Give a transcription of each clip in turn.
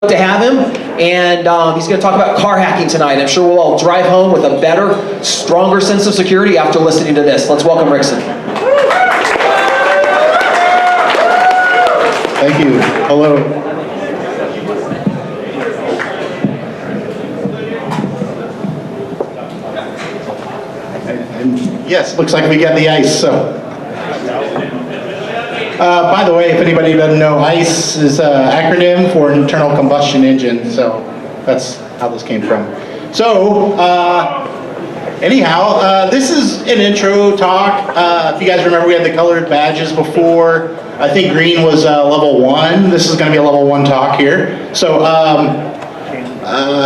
to have him, and he's going to talk about car hacking tonight. I'm sure we'll all drive home with a better, stronger sense of security after listening to this. Let's welcome Rixon. Thank you. Hello. And yes, looks like we got the ice. So, by the way, if anybody doesn't know, ICE is an acronym for internal combustion engine. So that's how this came from. So anyhow, this is an intro talk. If you guys remember, we had the colored badges before. I think green was level 1. This is going to be a level 1 talk here. So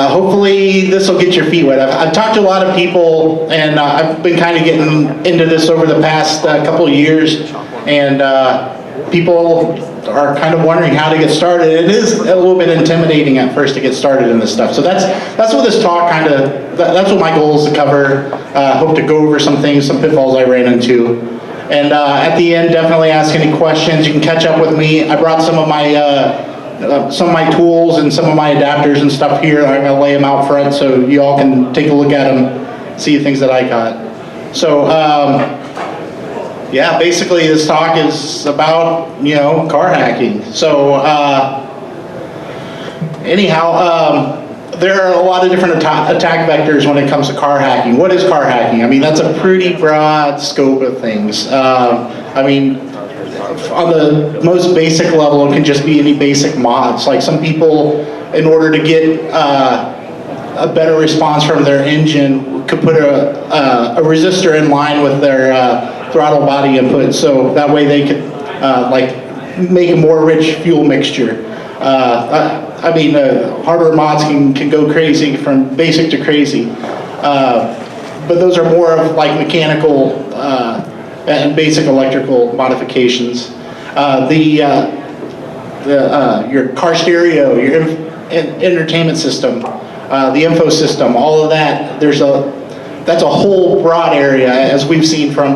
hopefully this will get your feet wet. I've talked to a lot of people, and I've been kind of getting into this over the past couple of years, and people are kind of wondering how to get started. It is a little bit intimidating at first to get started in this stuff. So that's what this talk that's what my goal is to cover. Hope to go over some things, some pitfalls I ran into. And at the end, definitely ask any questions. You can catch up with me. I brought some of my tools and some of my adapters and stuff here. I'm going to lay them out front so you all can take a look at them, see the things that I got. So yeah, basically this talk is about, car hacking. So anyhow, there are a lot of different attack vectors when it comes to car hacking. What is car hacking? I mean, that's a pretty broad scope of things. I mean, on the most basic level, it can just be any basic mods. Like some people, in order to get a better response from their engine, could put a resistor in line with their throttle body input, so that way they could make a more rich fuel mixture. I mean, hardware mods can go crazy, from basic to crazy, but those are more of like mechanical and basic electrical modifications. Your car stereo, your entertainment system, the info system, all of that. That's a whole broad area, as we've seen from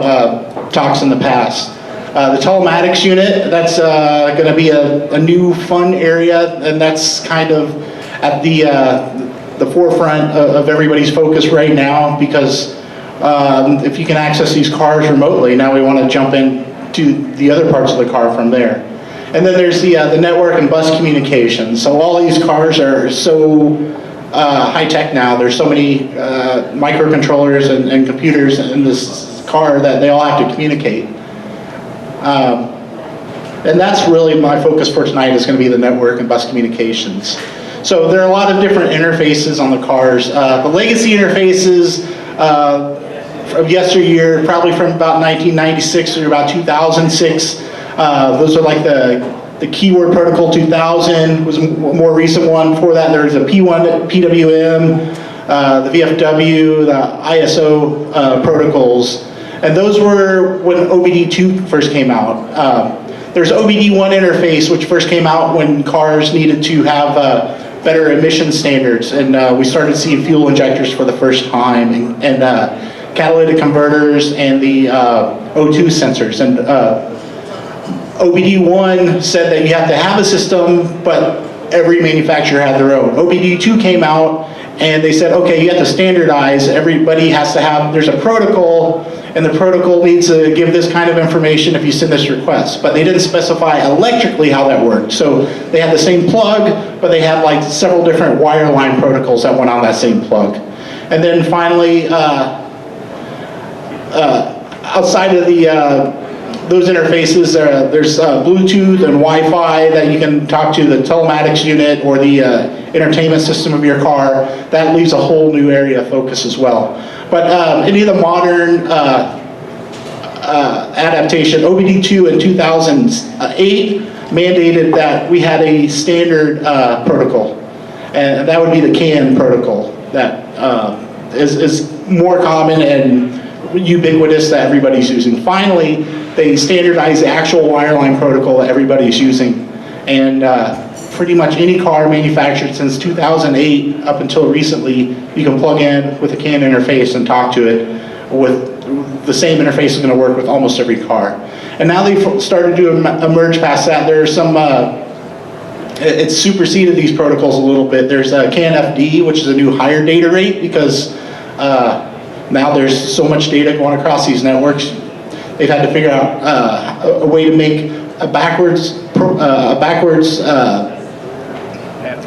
talks in the past. The telematics unit, that's going to be a new fun area, and that's kind of at the forefront of everybody's focus right now, because if you can access these cars remotely, now we want to jump into the other parts of the car from there. And then there's the network and bus communication. So all these cars are so high tech now. There's so many microcontrollers and computers in this car that they all have to communicate. And that's really my focus for tonight, is going to be the network and bus communications. So there are a lot of different interfaces on the cars. The legacy interfaces of yesteryear, probably from about 1996 or about 2006, those are like the Keyword Protocol 2000 was a more recent one. Before that, there was a P1 PWM, the VFW, the ISO protocols. And those were when OBD2 first came out. There's OBD1 interface, which first came out when cars needed to have better emission standards. And we started seeing fuel injectors for the first time, and catalytic converters and the O2 sensors. And OBD1 said that you have to have a system, but every manufacturer had their own. OBD2 came out, and they said, okay, you have to standardize. Everybody has to have, there's a protocol, and the protocol needs to give this kind of information if you send this request. But they didn't specify electrically how that worked. So they had the same plug, but they had like several different wireline protocols that went on that same plug. And then finally, outside of those interfaces, there's Bluetooth and Wi-Fi that you can talk to the telematics unit or the entertainment system of your car. That leaves a whole new area of focus as well. But any of the modern adaptation, OBD2 in 2008 mandated that we had a standard protocol, and that would be the CAN protocol that is more common and ubiquitous that everybody's using. Finally, they standardized the actual wireline protocol that everybody's using, and pretty much any car manufactured since 2008 up until recently, you can plug in with a CAN interface and talk to it. With the same interface is going to work with almost every car. And now they've started to emerge past that. There are some it's superseded these protocols a little bit. There's a CAN FD, which is a new higher data rate because now there's so much data going across these networks. They've had to figure out a way to make a backwards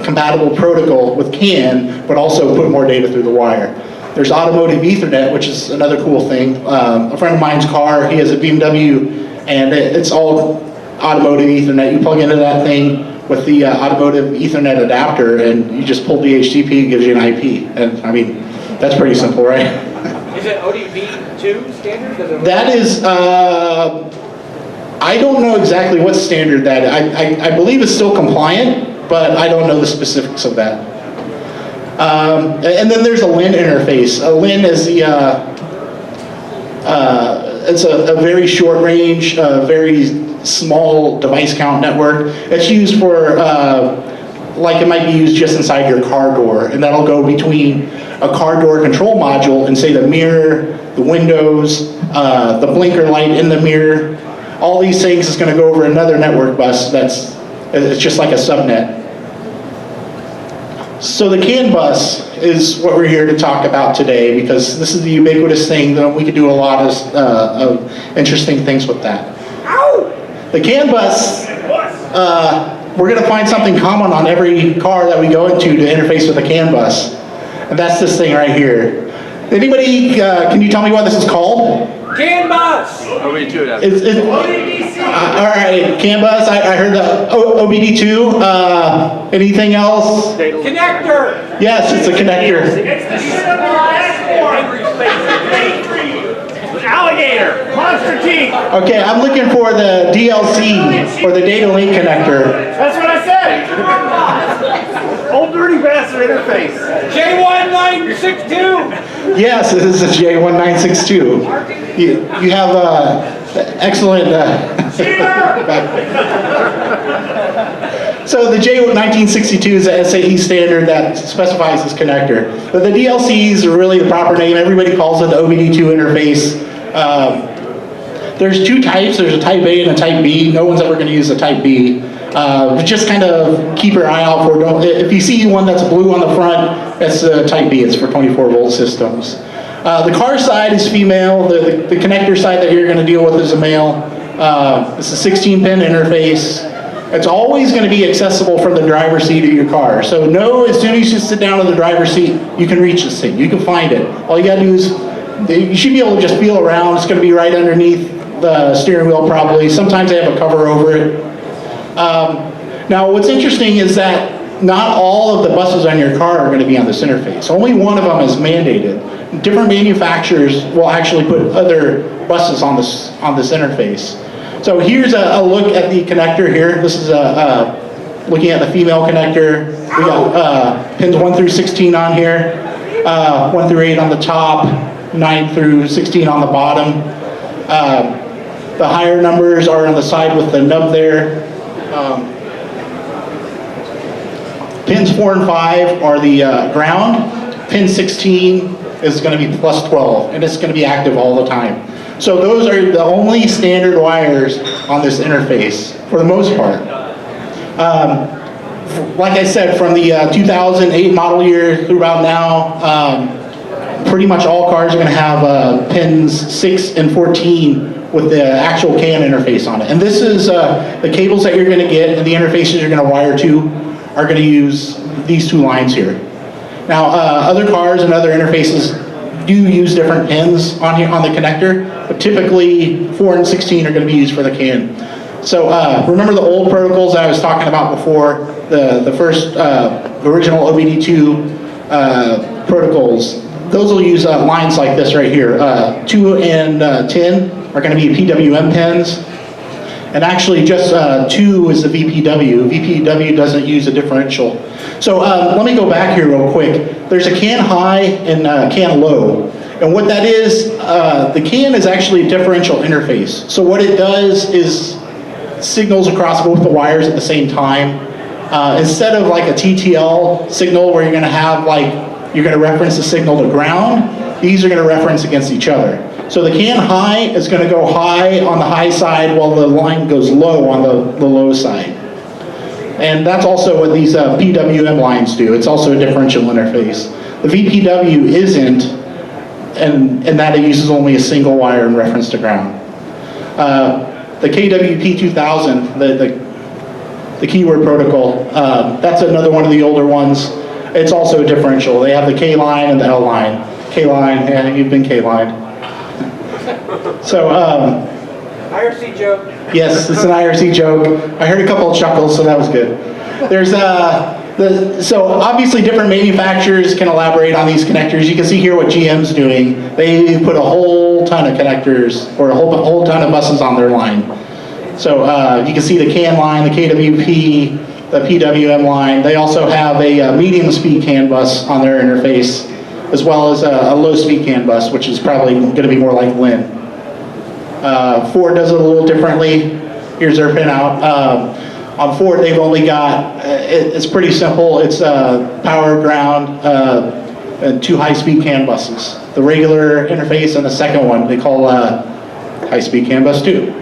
compatible protocol with CAN, but also put more data through the wire. There's automotive Ethernet, which is another cool thing. A friend of mine's car, he has a BMW, and it's all automotive Ethernet. You plug into that thing with the automotive Ethernet adapter, and you just pull DHCP, it gives you an IP. And I mean, that's pretty simple, right? Is it ODP2 standard? That is, I don't know exactly what standard that is. I believe it's still compliant, but I don't know the specifics of that. And then there's a LIN interface. A LIN is the, it's a very short range, very small device count network. It's used for, like it might be used just inside your car door, and that'll go between a car door control module and say the mirror, the windows, the blinker light in the mirror. All these things is going to go over another network bus it's just like a subnet. So the CAN bus is what we're here to talk about today because this is the ubiquitous thing that we could do a lot of interesting things with that. The CAN bus, we're going to find something common on every car that we go into to interface with a CAN bus. And that's this thing right here. Anybody, can you tell me what this is called? CAN bus! OBD2. All right, CAN bus. I heard the OBD2. Anything else? Connector! Yes, it's a connector. Alligator! Monster teeth! Okay, I'm looking for the DLC or the data link connector. That's what I said! Old dirty bastard interface. J1962! Yes, this is a J1962. You have excellent. So the J1962 is a SAE standard that specifies this connector. But the DLCs are really the proper name. Everybody calls it the OBD2 interface. There's two types. There's a type A and a type B. No one's ever going to use a type B. Just kind of keep your eye out for. If you see one that's blue on the front, that's type B. It's for 24-volt systems. The car side is female. The connector side that you're going to deal with is a male. It's a 16-pin interface. It's always going to be accessible from the driver's seat of your car. So as soon as you sit down in the driver's seat, you can reach this thing. You can find it. All you got to do is, you should be able to just feel around. It's going to be right underneath the steering wheel probably. Sometimes they have a cover over it. Now what's interesting is that not all of the buses on your car are going to be on this interface. Only one of them is mandated. Different manufacturers will actually put other buses on this interface. So here's a look at the connector here. This is looking at the female connector. We got pins 1 through 16 on here, 1 through 8 on the top, 9 through 16 on the bottom. The higher numbers are on the side with the nub there. Pins 4 and 5 are the ground. Pin 16 is going to be plus 12, and it's going to be active all the time. So those are the only standard wires on this interface, for the most part. Like I said, from the 2008 model year through about now, pretty much all cars are going to have pins 6 and 14 with the actual CAN interface on it. And this is the cables that you're going to get and the interfaces you're going to wire to are going to use these two lines here. Now, other cars and other interfaces do use different pins on the connector, but typically 4 and 16 are going to be used for the CAN. So remember the old protocols that I was talking about before, the first original OBD2 protocols, those will use lines like this right here. 2 and 10 are going to be PWM pins. And actually just 2 is the VPW. VPW doesn't use a differential. So let me go back here real quick. There's a CAN high and CAN low. And what that is, the CAN is actually a differential interface. So what it does is signals across both the wires at the same time. Instead of like a TTL signal where you're going to have you're going to reference the signal to ground, these are going to reference against each other. So the CAN high is going to go high on the high side while the line goes low on the low side. And that's also what these PWM lines do. It's also a differential interface. The VPW isn't, and that it uses only a single wire in reference to ground. The KWP2000, the keyword protocol, that's another one of the older ones. It's also a differential. They have the K line and the L line. K line, yeah, you've been K line. So, IRC joke. yes, it's an IRC joke. I heard a couple of chuckles, so that was good. There's so obviously different manufacturers can elaborate on these connectors. You can see here what GM's doing. They put a whole ton of connectors or a whole ton of buses on their line. So you can see the CAN line, the KWP, the PWM line. They also have a medium speed CAN bus on their interface, as well as a low speed CAN bus, which is probably going to be more like Lin. Ford does it a little differently. Here's their pinout. On Ford, they've only got, it's pretty simple. It's power, ground, and 2 high-speed CAN buses. The regular interface and the second one they call high-speed CAN bus 2.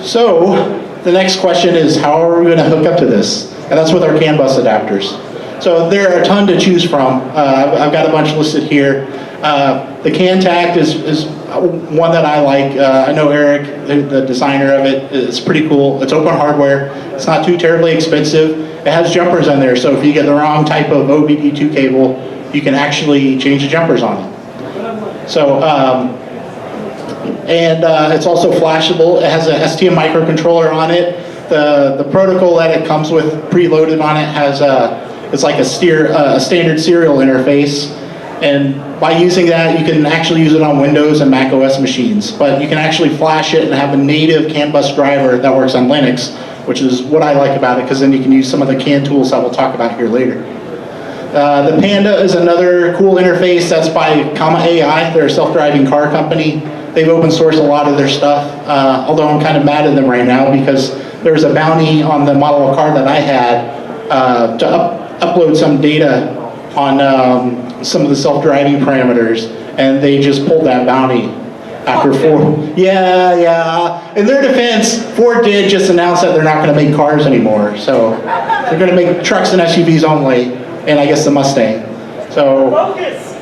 So the next question is, how are we going to hook up to this? And that's with our CAN bus adapters. So there are a ton to choose from. I've got a bunch listed here. The CANtact is one that I like. I know Eric, the designer of it, is pretty cool. It's open hardware. It's not too terribly expensive. It has jumpers on there, so if you get the wrong type of OBD2 cable, you can actually change the jumpers on it. So, it's also flashable. It has a STM microcontroller on it. The protocol that it comes with preloaded on it has it's like a standard serial interface. And by using that, you can actually use it on Windows and Mac OS machines. But you can actually flash it and have a native CAN bus driver that works on Linux, which is what I like about it, because then you can use some of the CAN tools that we'll talk about here later. The Panda is another cool interface that's by Comma AI. They're a self-driving car company. They've open sourced a lot of their stuff, although I'm kind of mad at them right now because there was a bounty on the model of car that I had to upload some data on some of the self-driving parameters, and they just pulled that bounty after Ford. Yeah. In their defense, Ford did just announce that they're not going to make cars anymore. So they're going to make trucks and SUVs only, and I guess the Mustang. So, Focus.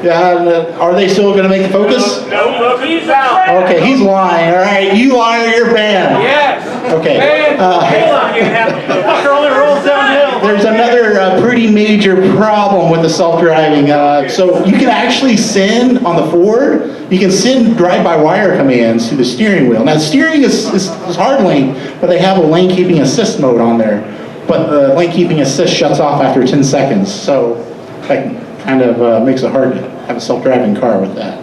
yeah, are they still going to make the Focus? No, Focus is out. Okay, he's lying. All right, you liar, you're banned. Yes. Okay. The fucker only rolls downhill. There's another pretty major problem with the self-driving. So you can actually send, on the Ford, you can send drive-by-wire commands to the steering wheel. Now, steering is hard lane, but they have a lane keeping assist mode on there. But the lane keeping assist shuts off after 10 seconds. So that kind of makes it hard to have a self-driving car with that.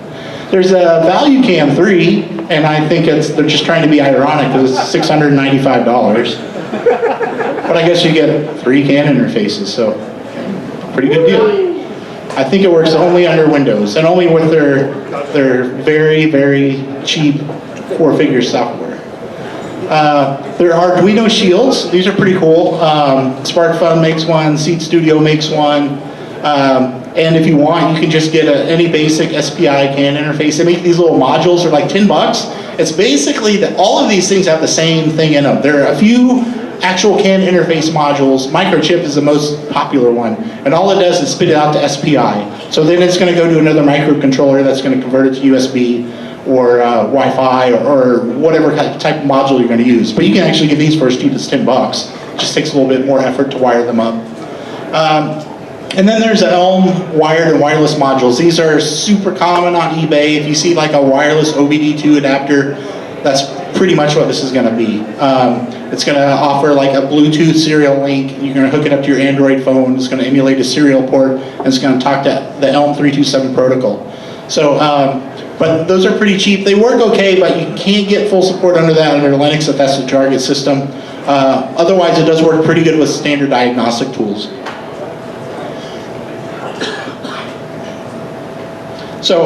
There's a Value Cam 3, and I think they're just trying to be ironic because it's $695. But I guess you get 3 CAN interfaces, so pretty good deal. I think it works only under Windows, and only with their very, very cheap 4-figure software. There are Arduino shields. These are pretty cool. SparkFun makes one, Seed Studio makes one. And if you want, you can just get any basic SPI CAN interface. They make these little modules, they're like $10. It's basically that all of these things have the same thing in them. There are a few actual CAN interface modules. Microchip is the most popular one, and all it does is spit it out to SPI. So then it's going to go to another microcontroller that's going to convert it to USB or Wi-Fi or whatever type of module you're going to use. But you can actually get these for as cheap as $10. It just takes a little bit more effort to wire them up. And then there's Elm wired and wireless modules. These are super common on eBay. If you see like a wireless OBD2 adapter, that's pretty much what this is going to be. It's going to offer like a Bluetooth serial link. You're going to hook it up to your Android phone. It's going to emulate a serial port, and it's going to talk to the Elm 327 protocol. So, but those are pretty cheap. They work okay, but you can't get full support under that under Linux if that's the target system. Otherwise, it does work pretty good with standard diagnostic tools. So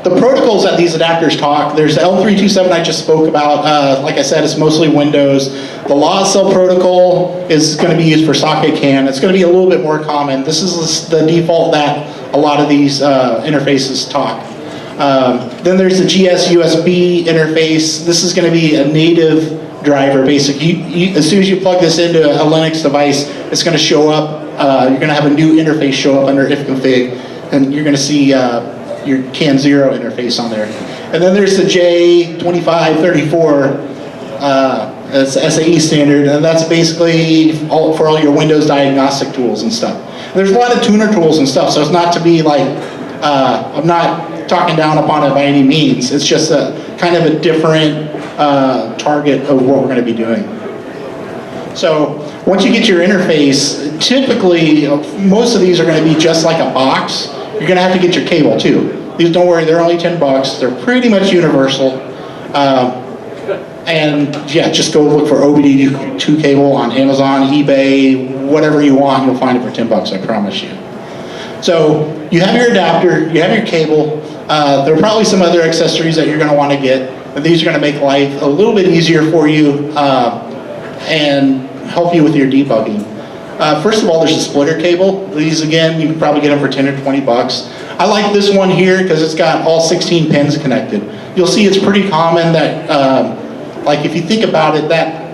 the protocols that these adapters talk, there's the L327 I just spoke about. Like I said, it's mostly Windows. The LAW cell protocol is going to be used for socket CAN. It's going to be a little bit more common. This is the default that a lot of these interfaces talk. Then there's the GS USB interface. This is going to be a native driver. Basically, as soon as you plug this into a Linux device, it's going to show up. You're going to have a new interface show up under ifconfig, and you're going to see your CAN 0 interface on there. And then there's the J2534. It's SAE standard, and that's basically for all your Windows diagnostic tools and stuff. There's a lot of tuner tools and stuff, so it's not to be like, I'm not talking down upon it by any means. It's just a kind of a different target of what we're going to be doing. So once you get your interface, typically most of these are going to be just like a box. You're going to have to get your cable too. These, don't worry, they're only $10. They're pretty much universal. And yeah, just go look for OBD2 cable on Amazon, eBay, whatever you want, you'll find it for $10, I promise you. So you have your adapter, you have your cable. There are probably some other accessories that you're going to want to get. But these are going to make life a little bit easier for you and help you with your debugging. First of all, there's a splitter cable. These, again, you can probably get them for 10 or 20 bucks. I like this one here because it's got all 16 pins connected. You'll see it's pretty common that, like if you think about it, that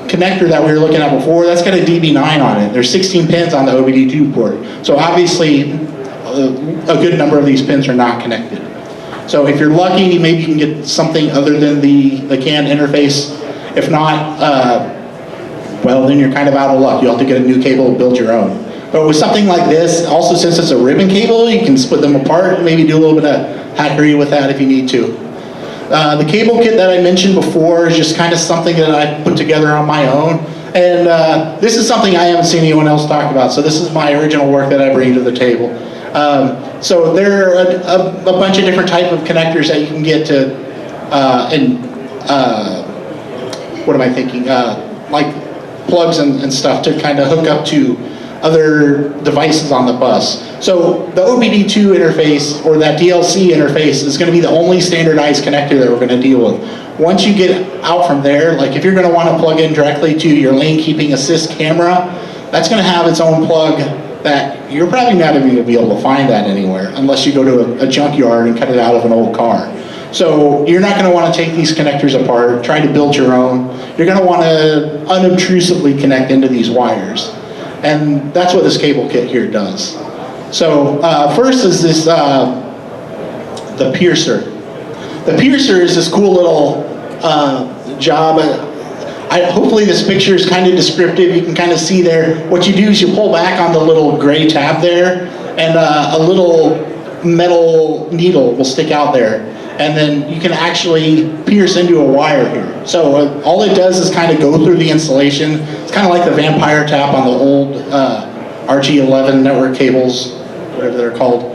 connector that we were looking at before, that's got a DB9 on it. There's 16 pins on the OBD2 port. So obviously, a good number of these pins are not connected. So if you're lucky, maybe you can get something other than the CAN interface. If not, well, then you're kind of out of luck. You'll have to get a new cable and build your own. But with something like this, also since it's a ribbon cable, you can split them apart and maybe do a little bit of hackery with that if you need to. The cable kit that I mentioned before is just kind of something that I put together on my own. And this is something I haven't seen anyone else talk about. So this is my original work that I bring to the table. So there are a bunch of different type of connectors that you can get to, what am I thinking? Like plugs and stuff to kind of hook up to other devices on the bus. So the OBD2 interface, or that DLC interface, is going to be the only standardized connector that we're going to deal with. Once you get out from there, like if you're going to want to plug in directly to your lane keeping assist camera, that's going to have its own plug that you're probably not even going to be able to find that anywhere unless you go to a junkyard and cut it out of an old car. So you're not going to want to take these connectors apart, try to build your own. You're going to want to unobtrusively connect into these wires. And that's what this cable kit here does. So first is this, the piercer. The piercer is this cool little job. Hopefully this picture is kind of descriptive. You can kind of see there. What you do is you pull back on the little gray tab there, and a little metal needle will stick out there. And then you can actually pierce into a wire here. So all it does is kind of go through the insulation. It's kind of like the vampire tap on the old RG11 network cables, whatever they're called.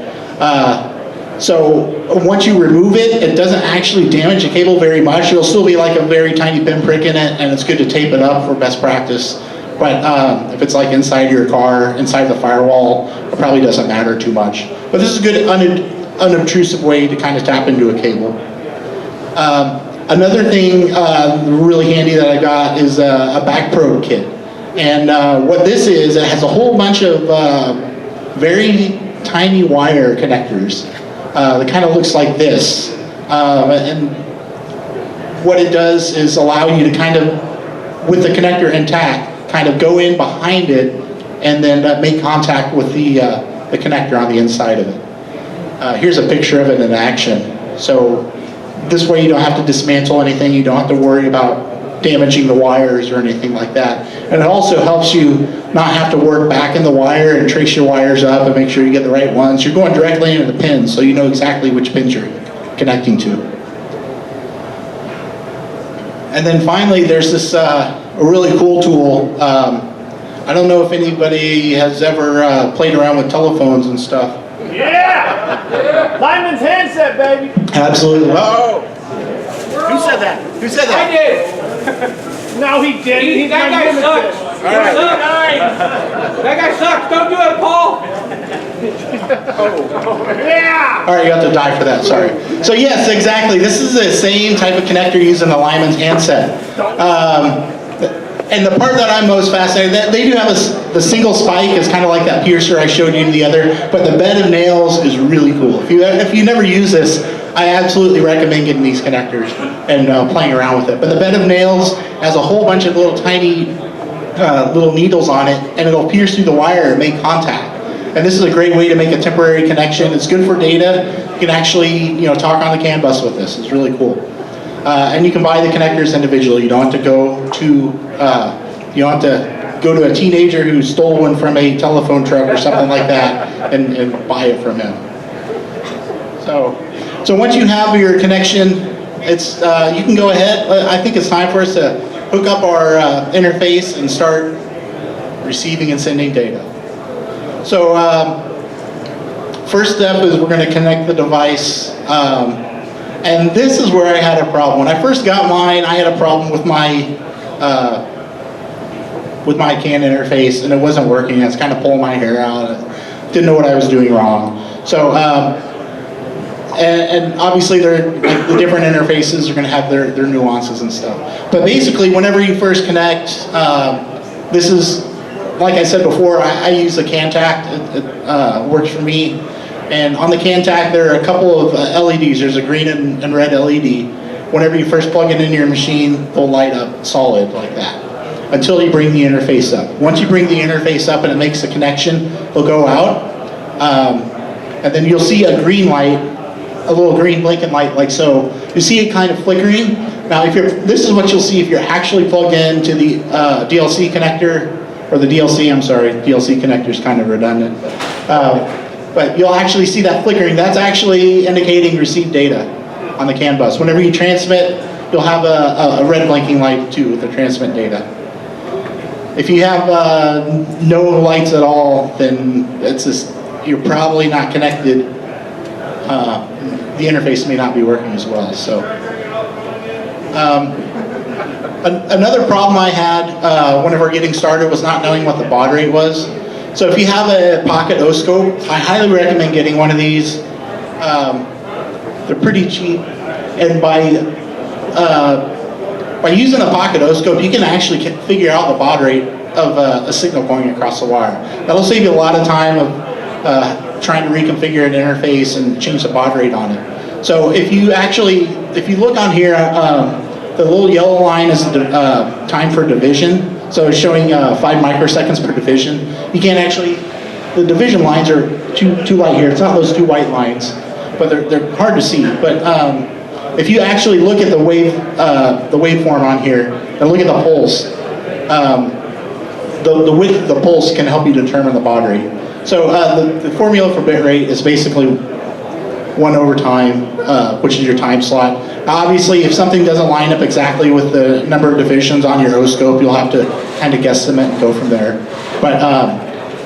So once you remove it, it doesn't actually damage the cable very much. It'll still be like a very tiny pinprick in it, and it's good to tape it up for best practice. But if it's like inside your car, inside the firewall, it probably doesn't matter too much. But this is a good unobtrusive way to kind of tap into a cable. Another thing really handy that I got is a back probe kit. And what this is, it has a whole bunch of very tiny wire connectors that kind of looks like this. And what it does is allow you to kind of, with the connector intact, kind of go in behind it and then make contact with the connector on the inside of it. Here's a picture of it in action. So this way you don't have to dismantle anything. You don't have to worry about damaging the wires or anything like that. And it also helps you not have to work back in the wire and trace your wires up and make sure you get the right ones. You're going directly into the pins, so you know exactly which pins you're connecting to. And then finally, there's this a really cool tool. I don't know if anybody has ever played around with telephones and stuff. Yeah! Lyman's handset, baby! Absolutely. Oh! Who said that? Who said that? I did! No, he didn't. That guy sucks. All right. That guy sucks. Don't do it, Paul. Yeah! All right, you have to die for that, sorry. So yes, exactly. This is the same type of connector used in the Lyman's handset. And the part that I'm most fascinated, they do have the single spike is kind of like that piercer I showed you the other, but the bed of nails is really cool. If you never use this, I absolutely recommend getting these connectors and playing around with it. But the bed of nails has a whole bunch of little tiny little needles on it, and it'll pierce through the wire and make contact. And this is a great way to make a temporary connection. It's good for data. You can actually, talk on the CAN bus with this. It's really cool. And you can buy the connectors individually. You don't have to go to a teenager who stole one from a telephone truck or something like that and buy it from him. So once you have your connection, it's you can go ahead. I think it's time for us to hook up our interface and start receiving and sending data. So first step is we're going to connect the device. And this is where I had a problem. When I first got mine, I had a problem with my CAN interface, and it wasn't working. I was kind of pulling my hair out. Didn't know what I was doing wrong. So, and obviously the different interfaces are going to have their nuances and stuff. But basically, whenever you first connect, this is, like I said before, I use the CanTac. It works for me. And on the CanTac, there are a couple of LEDs. There's a green and red LED. Whenever you first plug it into your machine, they'll light up solid like that until you bring the interface up. Once you bring the interface up and it makes the connection, it'll go out. And then you'll see a green light, a little green blinking light like so. You see it kind of flickering. Now, this is what you'll see if you're actually plugged into the DLC connector, or the DLC, I'm sorry, DLC connector is kind of redundant. But you'll actually see that flickering. That's actually indicating received data on the CAN bus. Whenever you transmit, you'll have a red blinking light too with the transmit data. If you have no lights at all, then you're probably not connected. The interface may not be working as well. So another problem I had whenever getting started was not knowing what the baud rate was. So if you have a pocket oscope, I highly recommend getting one of these. They're pretty cheap, and by using a pocket oscope, you can actually figure out the baud rate of a signal going across the wire. That'll save you a lot of time of trying to reconfigure an interface and change the baud rate on it. So if you look on here, the little yellow line is the time for division. So it's showing 5 microseconds per division. You can't actually, the division lines are too light here. It's not those 2 white lines, but they're hard to see. But if you actually look at the waveform on here and look at the pulse, the width of the pulse can help you determine the baud rate. So the formula for bit rate is basically 1 over time, which is your time slot. Obviously, if something doesn't line up exactly with the number of divisions on your oscope, you'll have to kind of guesstimate and go from there. But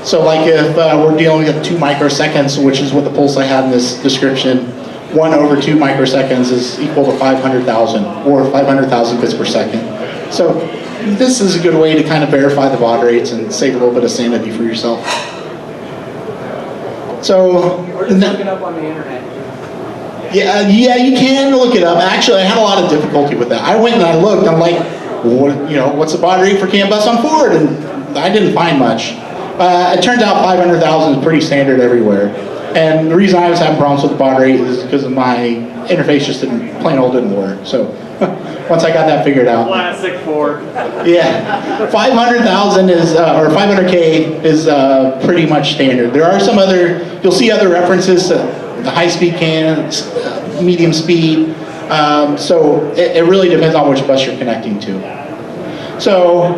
so like if we're dealing with 2 microseconds, which is what the pulse I had in this description, 1 over 2 microseconds is equal to 500,000, or 500,000 bits per second. So this is a good way to kind of verify the baud rates and save a little bit of sanity for yourself. So, Or just look it up on the internet. yeah, you can look it up. Actually, I had a lot of difficulty with that. I went and I looked. I'm like, what's the baud rate for CAN bus on Ford? And I didn't find much. It turns out 500,000 is pretty standard everywhere. And the reason I was having problems with the baud rate is because of my interface just plain old didn't work. So once I got that figured out. Classic Ford. Yeah, 500,000 is, or 500K is pretty much standard. There are some you'll see other references to the high-speed CAN, medium speed. So it really depends on which bus you're connecting to. So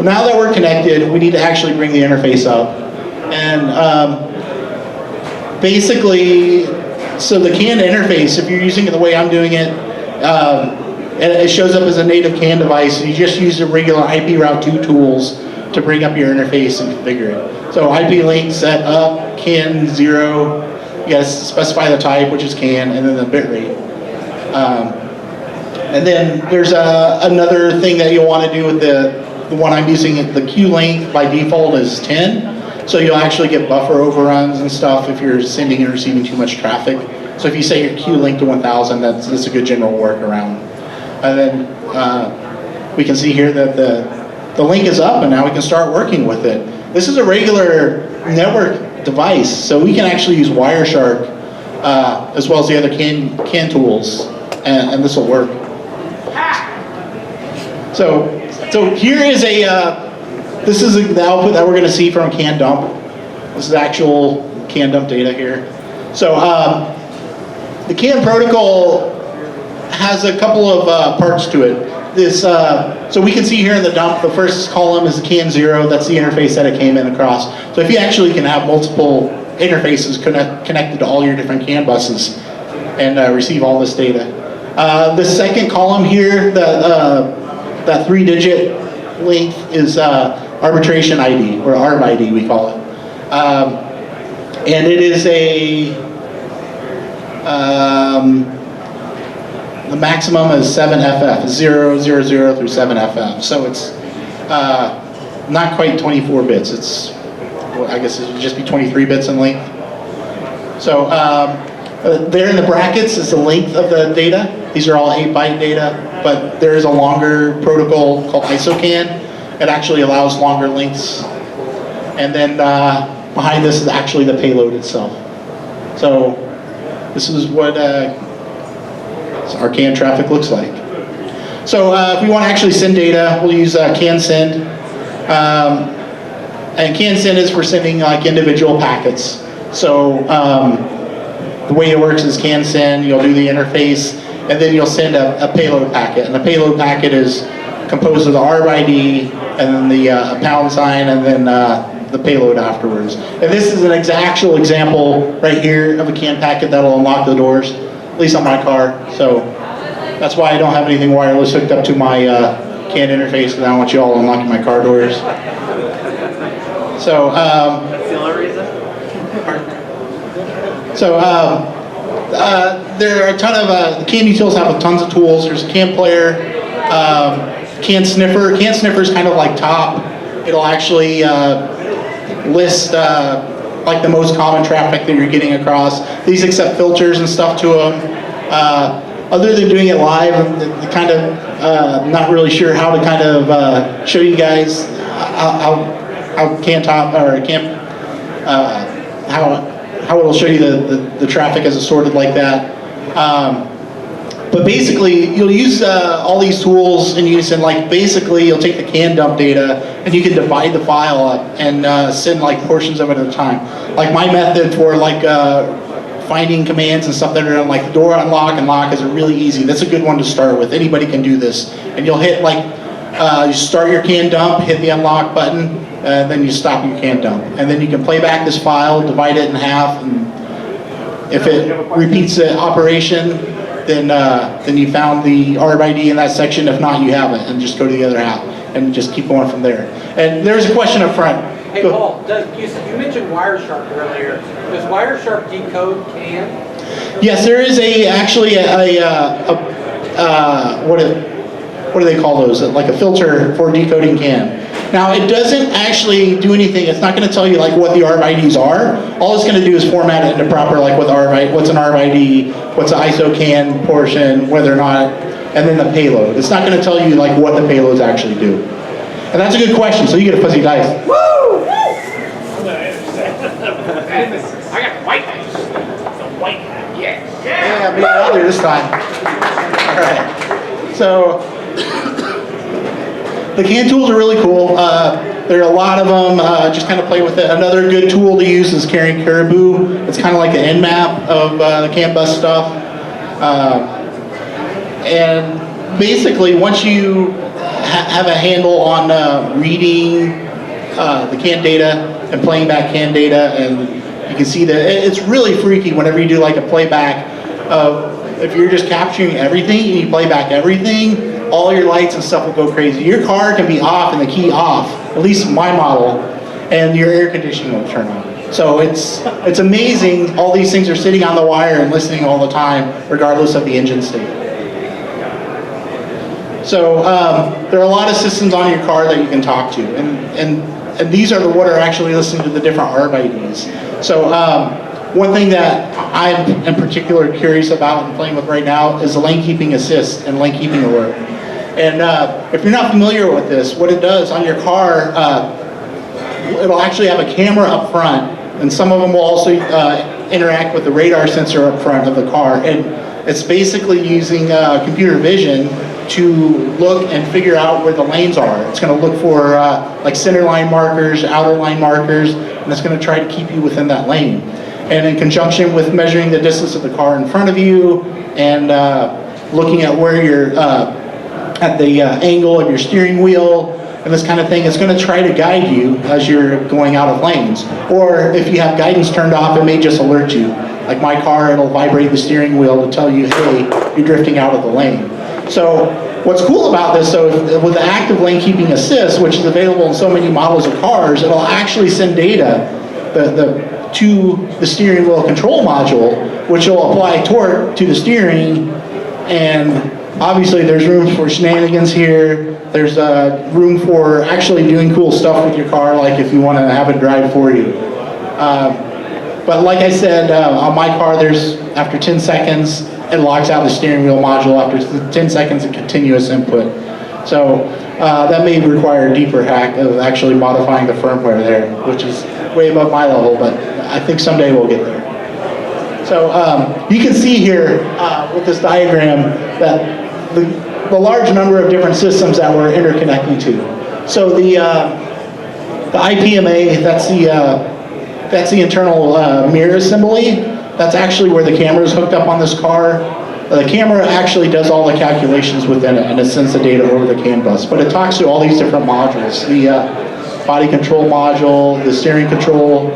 now that we're connected, we need to actually bring the interface up. And basically, so the CAN interface, if you're using it the way I'm doing it, and it shows up as a native CAN device, you just use the regular IP Route 2 tools to bring up your interface and configure it. So IP link set up, CAN 0, you gotta specify the type, which is CAN, and then the bit rate. And then there's another thing that you'll want to do with the one I'm using. The queue length by default is 10, so you'll actually get buffer overruns and stuff if you're sending and receiving too much traffic. So if you say your queue length to 1000, that's a good general workaround. And then we can see here that the link is up, and now we can start working with it. This is a regular network device, so we can actually use Wireshark as well as the other can tools, and this will work. So here is this is the output that we're going to see from can dump. This is actual can dump data here. So the can protocol has a couple of parts to it. So we can see here in the dump, the first column is the can 0. That's the interface that it came in across. So if you actually can have multiple interfaces connected to all your different CAN buses and receive all this data. The second column here, that 3-digit length is arbitration ID, or ARB ID we call it. And it is the maximum is 7FF, 000 through 7FF. So it's not quite 24 bits. It's, well, I guess it would just be 23 bits in length. So there in the brackets is the length of the data. These are all 8-byte data, but there is a longer protocol called ISOCAN. It actually allows longer lengths. And then behind this is actually the payload itself. So this is what our CAN traffic looks like. So if we want to actually send data, we'll use CAN send. And CAN send is for sending like individual packets. So the way it works is CAN send, you'll do the interface, and then you'll send a payload packet. And the payload packet is composed of the ARB ID, and then the pound sign, and then the payload afterwards. And this is an actual example right here of a CAN packet that'll unlock the doors, at least on my car. So that's why I don't have anything wireless hooked up to my CAN interface, because I don't want you all unlocking my car doors. So That's the only reason? So there are a ton of, the CAN utils have tons of tools. There's a CAN player, CAN sniffer. CAN sniffer is kind of like top. It'll actually list like the most common traffic that you're getting across. These accept filters and stuff to them. Other than doing it live, I'm kind of not really sure how to kind of show you guys how CAN top or CAN how it'll show you the traffic as it's sorted like that. But basically, you'll use all these tools in unison. Like basically, you'll take the CAN dump data and you can divide the file up and send like portions of it at a time. Like my method for like finding commands and stuff that are on like the door unlock and lock is really easy. That's a good one to start with. Anybody can do this. And you'll hit like, you start your CAN dump, hit the unlock button, and then you stop your CAN dump. And then you can play back this file, divide it in half, and if it repeats the operation, then you found the ARB ID in that section. If not, you have it, and just go to the other half, and just keep going from there. And there's a question up front. Hey Paul, you mentioned Wireshark earlier. Does Wireshark decode CAN? Yes, there is actually what do they call those? Like a filter for decoding CAN. Now it doesn't actually do anything. It's not going to tell you like what the ARB IDs are. All it's going to do is format it into proper like what's an ARB ID, what's the ISO CAN portion, whether or not, and then the payload. It's not going to tell you like what the payloads actually do. And that's a good question. So you get a fuzzy dice. Woo! I got white dice. It's a white hat. Yeah. Yeah, maybe earlier this time. All right. So the CAN tools are really cool. There are a lot of them. Just kind of play with it. Another good tool to use is carrying Caribou. It's kind of like the Nmap of the CAN bus stuff. And basically, once you have a handle on reading the CAN data and playing back CAN data, and you can see that it's really freaky whenever you do like a playback of, if you're just capturing everything and you play back everything, all your lights and stuff will go crazy. Your car can be off and the key off, at least my model, and your air conditioning will turn on. So it's amazing. All these things are sitting on the wire and listening all the time, regardless of the engine state. So there are a lot of systems on your car that you can talk to, and these are what are actually listening to the different ARB IDs. So one thing that I'm in particular curious about and playing with right now is the lane keeping assist and lane keeping alert. And if you're not familiar with this, what it does on your car, it'll actually have a camera up front, and some of them will also interact with the radar sensor up front of the car. And it's basically using computer vision to look and figure out where the lanes are. It's going to look for like center line markers, outer line markers, and it's going to try to keep you within that lane. And in conjunction with measuring the distance of the car in front of you and looking at where you're at the angle of your steering wheel and this kind of thing, it's going to try to guide you as you're going out of lanes. Or if you have guidance turned off, it may just alert you. Like my car, it'll vibrate the steering wheel to tell you, hey, you're drifting out of the lane. So what's cool about this, so with the active lane keeping assist, which is available in so many models of cars, it'll actually send data to the steering wheel control module, which will apply torque to the steering. And obviously there's room for shenanigans here. There's room for actually doing cool stuff with your car, like if you want to have it drive for you. But like I said, on my car, there's, after 10 seconds, it locks out the steering wheel module after 10 seconds of continuous input. So that may require a deeper hack of actually modifying the firmware there, which is way above my level, but I think someday we'll get there. So you can see here with this diagram that the large number of different systems that we're interconnecting to. So the IPMA, that's the internal mirror assembly. That's actually where the camera is hooked up on this car. The camera actually does all the calculations within it and it sends the data over the CAN bus. But it talks to all these different modules. The body control module, the steering control,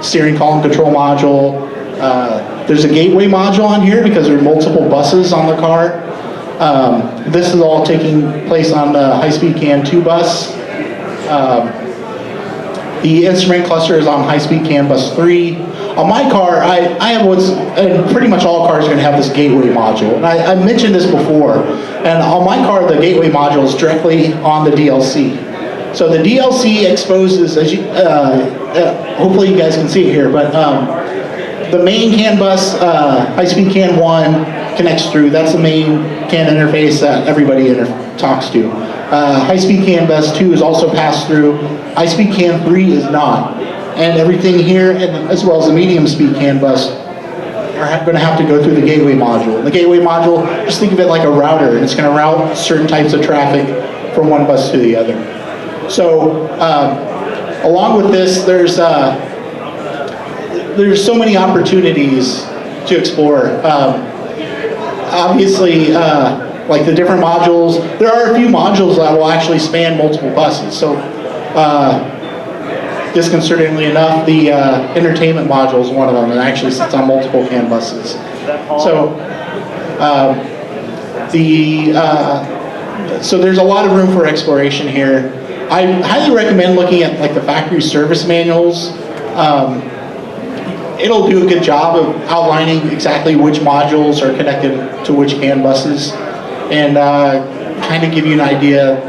steering column control module. There's a gateway module on here because there are multiple buses on the car. This is all taking place on the high-speed CAN 2 bus. The instrument cluster is on high-speed CAN bus 3. On my car, I have and pretty much all cars are going to have this gateway module. And I mentioned this before. And on my car, the gateway module is directly on the DLC. So the DLC exposes, as you, hopefully you guys can see it here, but the main CAN bus, high-speed CAN 1 connects through. That's the main CAN interface that everybody talks to. High-speed CAN bus 2 is also passed through. High-speed CAN 3 is not. And everything here, and as well as the medium-speed CAN bus, are going to have to go through the gateway module. The gateway module, just think of it like a router, and it's going to route certain types of traffic from one bus to the other. So, along with this, there's so many opportunities to explore. Obviously, like the different modules, there are a few modules that will actually span multiple buses. So, disconcertingly enough, the entertainment module is one of them, and actually sits on multiple CAN buses. So, so there's a lot of room for exploration here. I highly recommend looking at like the factory service manuals. It'll do a good job of outlining exactly which modules are connected to which CAN buses, and kind of give you an idea.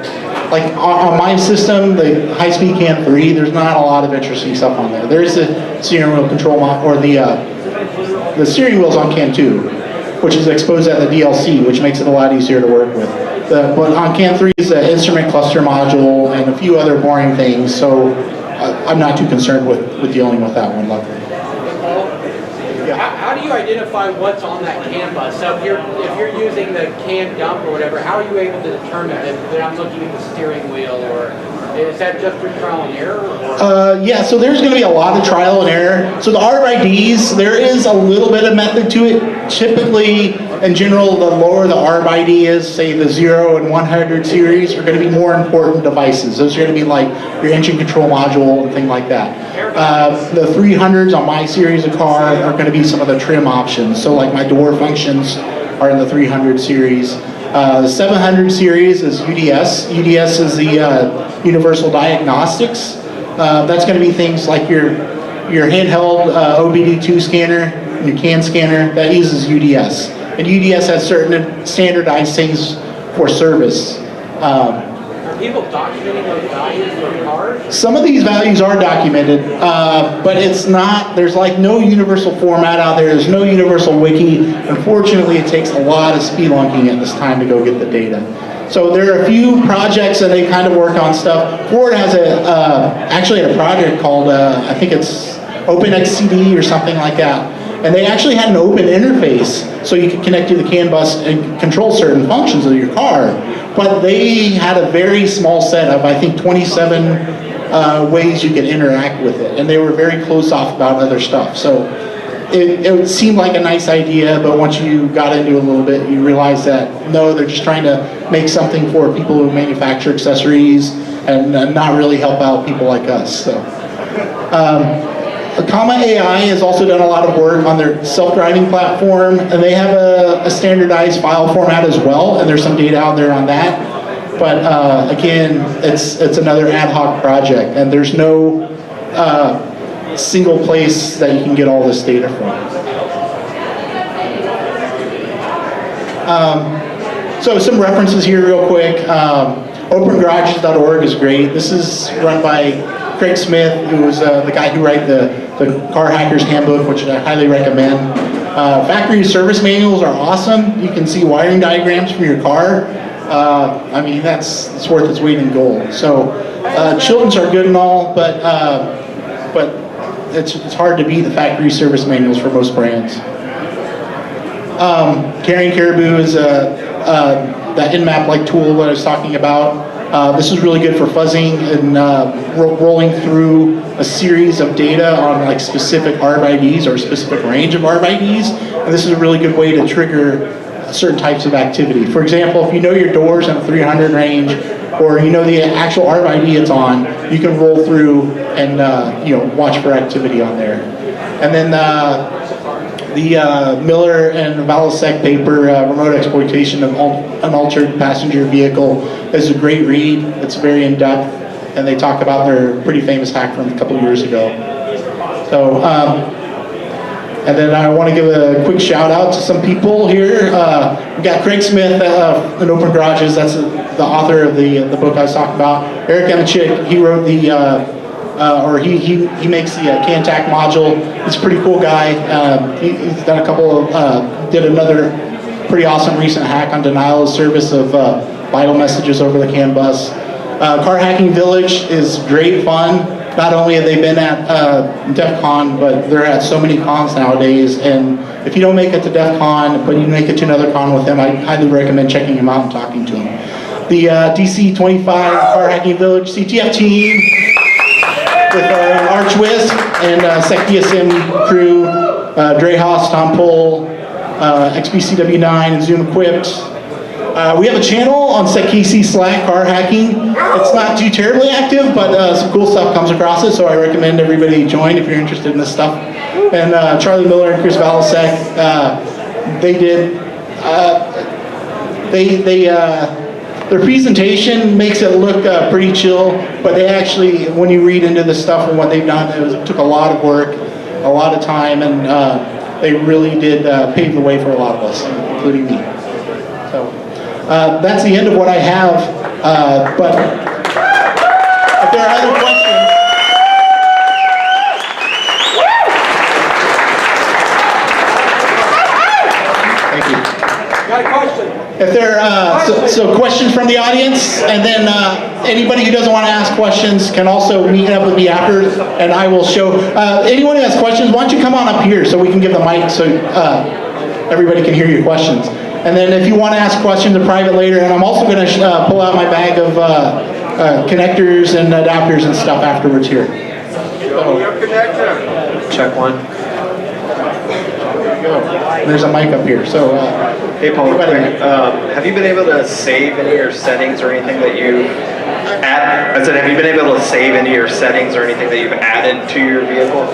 Like on my system, the high-speed CAN 3, there's not a lot of interesting stuff on there. There's the steering wheel control or the steering wheel's on CAN 2, which is exposed at the DLC, which makes it a lot easier to work with. But on CAN 3 is the instrument cluster module and a few other boring things, so I'm not too concerned with dealing with that one, luckily. How do you identify what's on that CAN bus? So if you're using the CAN dump or whatever, how are you able to determine that I'm looking at the steering wheel, or is that just through trial and error? Yeah, so there's going to be a lot of trial and error. So the RFIDs, there is a little bit of method to it. Typically, in general, the lower the RFID is, say the 0 and 100 series, are going to be more important devices. Those are going to be like your engine control module and things like that. The 300s on my series of car are going to be some of the trim options. So like my door functions are in the 300 series. The 700 series is UDS. UDS is the Universal Diagnostics. That's going to be things like your handheld OBD2 scanner, your CAN scanner, that uses UDS. And UDS has certain standardized things for service. Are people documenting those values for cars? Some of these values are documented, but it's not, there's like no universal format out there, there's no universal wiki. Unfortunately, it takes a lot of spelunking at this time to go get the data. So there are a few projects that they kind of work on stuff. Ford has actually a project called, I think it's OpenXCD or something like that. And they actually had an open interface so you could connect to the CAN bus and control certain functions of your car. But they had a very small set of, I think, 27 ways you could interact with it. And they were very closed off about other stuff. So it seemed like a nice idea, but once you got into it a little bit, you realize that, no, they're just trying to make something for people who manufacture accessories and not really help out people like us. So. Comma AI has also done a lot of work on their self-driving platform, and they have a standardized file format as well, and there's some data out there on that. But again, it's another ad hoc project, and there's no single place that you can get all this data from. So some references here real quick. OpenGarages.org is great. This is run by Craig Smith, who was the guy who wrote the Car Hacker's Handbook, which I highly recommend. Factory service manuals are awesome. You can see wiring diagrams from your car. I mean, it's worth its weight in gold. So Chilton's are good and all, but it's hard to beat the factory service manuals for most brands. Carrying Caribou is that Nmap-like tool that I was talking about. This is really good for fuzzing and rolling through a series of data on like specific RFIDs or a specific range of RFIDs. And this is a really good way to trigger certain types of activity. For example, if you know your door's in a 300 range, or you know the actual RFID it's on, you can roll through and watch for activity on there. And then the Miller and Valasek paper, Remote Exploitation of an Altered Passenger Vehicle, is a great read. It's very in-depth, and they talk about their pretty famous hack from a couple years ago. So, and then I want to give a quick shout out to some people here. We got Craig Smith in Open Garages. That's the author of the book I was talking about. Eric Emichik, he wrote the he makes the CanTac module. He's a pretty cool guy. He's done a couple of, did another pretty awesome recent hack on denial of service of vital messages over the CAN bus. Car Hacking Village is great fun. Not only have they been at DEF CON, but they're at so many cons nowadays. And if you don't make it to DEF CON, but you make it to another con with them, I highly recommend checking them out and talking to them. The DC 25 Car Hacking Village CTF team, with Arch Wisp and SecDSM crew, Dre Haas, Tom Pohl, XBCW9, and Zoom Equipped. We have a channel on SecKC Slack, Car Hacking. It's not too terribly active, but some cool stuff comes across it, so I recommend everybody join if you're interested in this stuff. And Charlie Miller and Chris Valasek, they did, their presentation makes it look pretty chill, but they actually, when you read into the stuff and what they've done, it took a lot of work, a lot of time, and they really did pave the way for a lot of us, including me. So that's the end of what I have, but if there are other questions. Thank you. Got a question? If there are so questions from the audience, and then anybody who doesn't want to ask questions can also meet up with me after, and I will show. Anyone who has questions, why don't you come on up here so we can give the mic so everybody can hear your questions. And then if you want to ask questions in private later, and I'm also going to pull out my bag of connectors and adapters and stuff afterwards here. Show me your connector. Check one. There you go. There's a mic up here. So. Hey Paul, quick, have you been able to save any of your settings or anything that you add? I said, have you been able to save any of your settings or anything that you've added to your vehicle?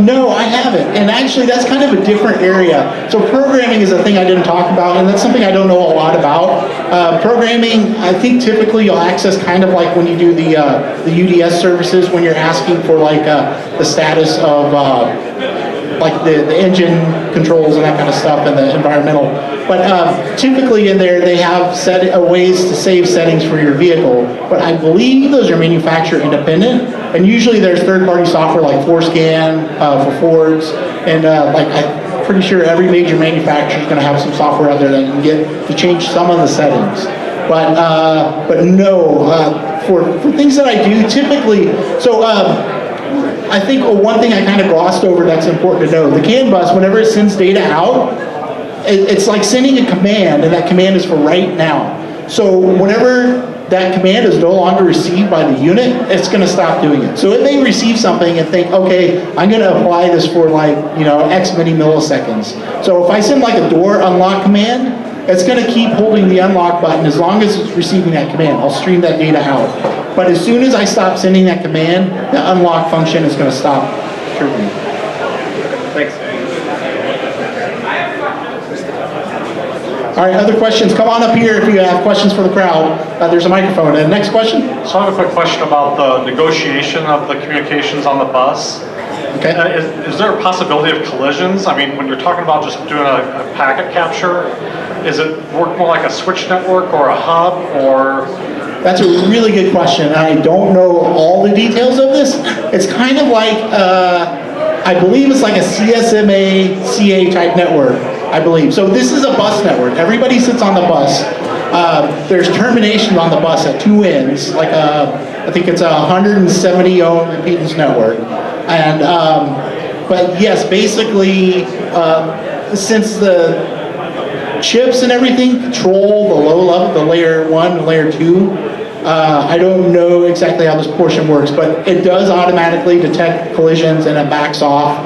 No, I haven't. And actually, that's kind of a different area. So programming is a thing I didn't talk about, and that's something I don't know a lot about. Programming, I think typically you'll access kind of like when you do the UDS services, when you're asking for like the status of like the engine controls and that kind of stuff, and the environmental. But typically in there they have ways to save settings for your vehicle, but I believe those are manufacturer independent, and usually there's third-party software like ForeScan for Fords, and like I'm pretty sure every major manufacturer is going to have some software out there that you can get to change some of the settings. But no, for things that I do typically, so I think one thing I kind of glossed over that's important to know, the CAN bus, whenever it sends data out, it's like sending a command, and that command is for right now. So whenever that command is no longer received by the unit, it's going to stop doing it. So it may receive something and think, okay, I'm going to apply this for like, X many milliseconds. So if I send like a door unlock command, it's going to keep holding the unlock button as long as it's receiving that command. I'll stream that data out. But as soon as I stop sending that command, the unlock function is going to stop triggering. Thanks. All right, other questions? Come on up here if you have questions for the crowd. There's a microphone. And next question? So I have a quick question about the negotiation of the communications on the bus. Okay. Is there a possibility of collisions? I mean, when you're talking about just doing a packet capture, is it work more like a switch network or a hub, or? That's a really good question. I don't know all the details of this. It's kind of like, I believe it's like a CSMA, CA type network, I believe. So this is a bus network. Everybody sits on the bus. There's terminations on the bus at two ends, like I think it's a 170 ohm impedance network. And, but yes, basically, since the chips and everything control the low level, the layer 1, the layer 2, I don't know exactly how this portion works, but it does automatically detect collisions and it backs off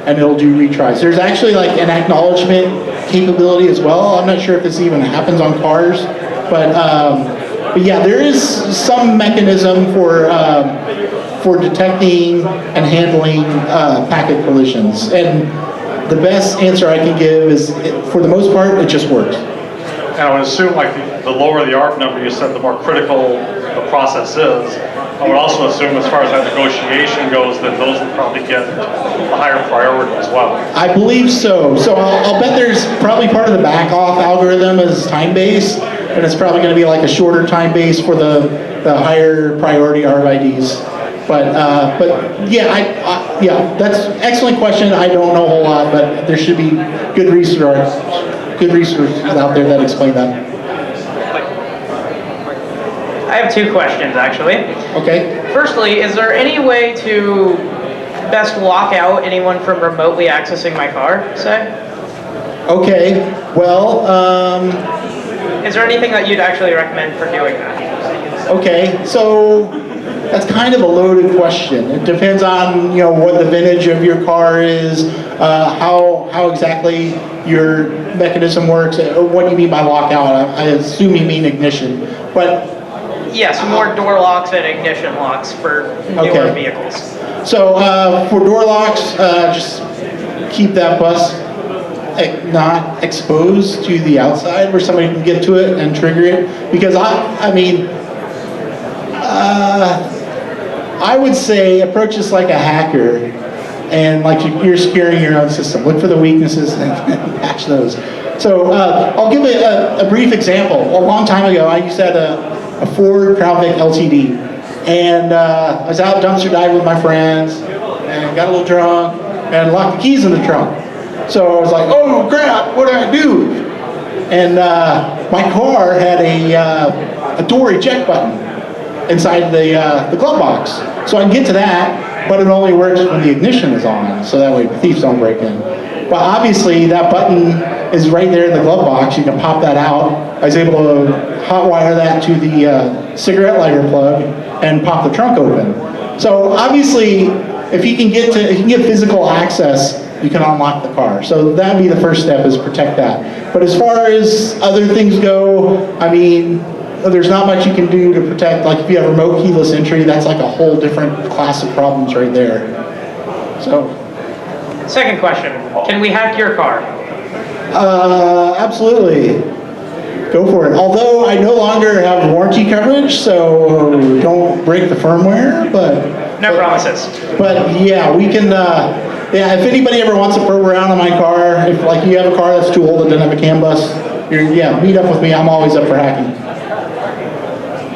and it'll do retries. There's actually like an acknowledgement capability as well. I'm not sure if this even happens on cars, but yeah, there is some mechanism for detecting and handling packet collisions. And the best answer I can give is, for the most part, it just works. And I would assume like the lower the ARP number you said, the more critical the process is. I would also assume as far as that negotiation goes, that those would probably get a higher priority as well. I believe so. So I'll bet there's probably part of the back-off algorithm is time-based, and it's probably going to be like a shorter time base for the higher priority RFIDs. But yeah, yeah, that's an excellent question. I don't know a whole lot, but there should be good resources out there that explain that. I have two questions, actually. Okay. Firstly, is there any way to best lock out anyone from remotely accessing my car, say? Okay. Well, Is there anything that you'd actually recommend for doing that? okay. So that's kind of a loaded question. It depends on what the vintage of your car is, how exactly your mechanism works. What do you mean by lockout? I assume you mean ignition, but. Yes, more door locks and ignition locks for newer vehicles. So for door locks, just keep that bus not exposed to the outside where somebody can get to it and trigger it. Because I would say approach this like a hacker, and like you're securing your own system. Look for the weaknesses and patch those. So I'll give a brief example. A long time ago, I used to have a Ford Crown Vic LTD, and I was out dumpster diving with my friends, and got a little drunk, and locked the keys in the trunk. So I was like, oh crap, what do I do? And my car had a door eject button inside the glove box. So I can get to that, but it only works when the ignition is on, so that way thieves don't break in. But obviously that button is right there in the glove box. You can pop that out. I was able to hotwire that to the cigarette lighter plug and pop the trunk open. So obviously, if you can get physical access, you can unlock the car. So that'd be the first step, is protect that. But as far as other things go, I mean, there's not much you can do to protect. Like if you have remote keyless entry, that's like a whole different class of problems right there. So. Second question, can we hack your car? Absolutely. Go for it. Although I no longer have warranty coverage, so don't break the firmware, but... No promises. But yeah, we can, yeah, if anybody ever wants to probe around on my car, if like you have a car that's too old that doesn't have a CAN bus, yeah, meet up with me. I'm always up for hacking.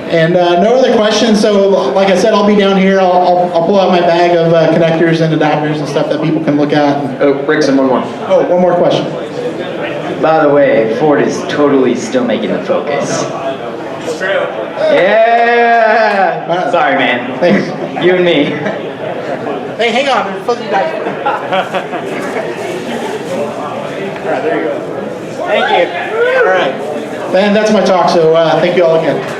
And no other questions, so like I said, I'll be down here. I'll pull out my bag of connectors and adapters and stuff that people can look at. Oh, Rixon, one more. Oh, one more question. By the way, Ford is totally still making the Focus. It's true. Yeah! Sorry, man. Thanks. You and me. Hey, hang on, there's fuzzy dice. All right, there you go. Thank you. All right. And that's my talk, so thank you all again.